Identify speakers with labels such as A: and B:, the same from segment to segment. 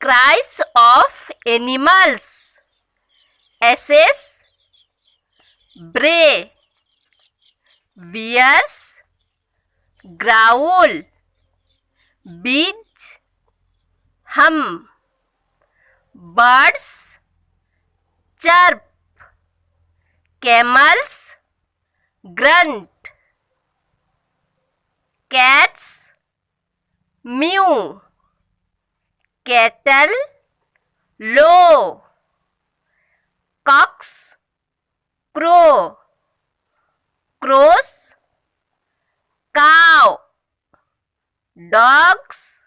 A: Cries of animals. SS. Bray. Bears growl. Bees hum. Birds chirp. Camels grunt. Cats mew. Cattle low. Cocks crow. Crows cow. Dogs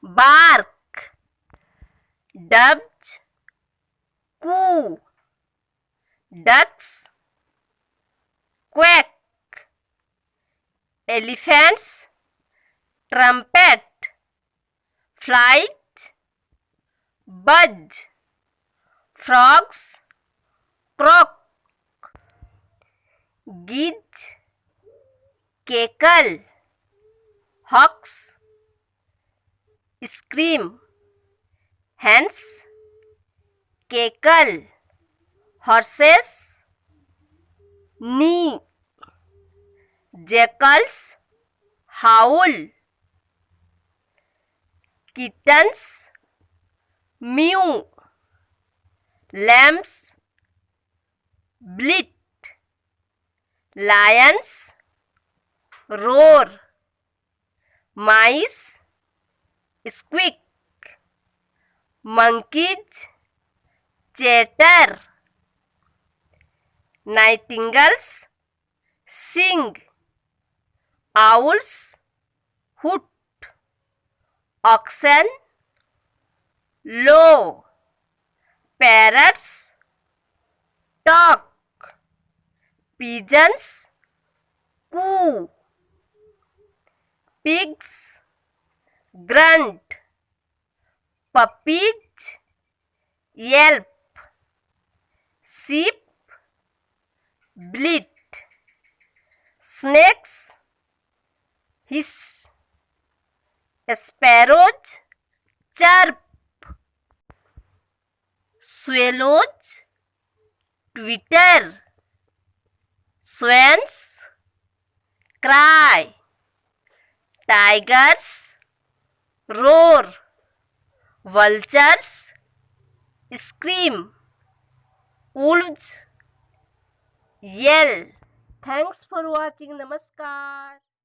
A: bark. Doves coo. Ducks quack. Elephants trumpet. Flight buzz. Frogs croak. Geese cackle. Hawks scream. Hens cackle. Horses neigh. Jackals howl. Kittens mew. Lambs bleat. Lions roar. Mice squeak. Monkeys chatter. Nightingales sing. Owls hoot. Oxen low. Parrots talk. Pigeons coo. Pigs grunt. Puppies yelp. Sheep bleat. Snakes hiss. Sparrows chirp. Swallows twitter. Swans cry. Tigers roar. Vultures scream. Wolves yell. Thanks for watching. Namaskar.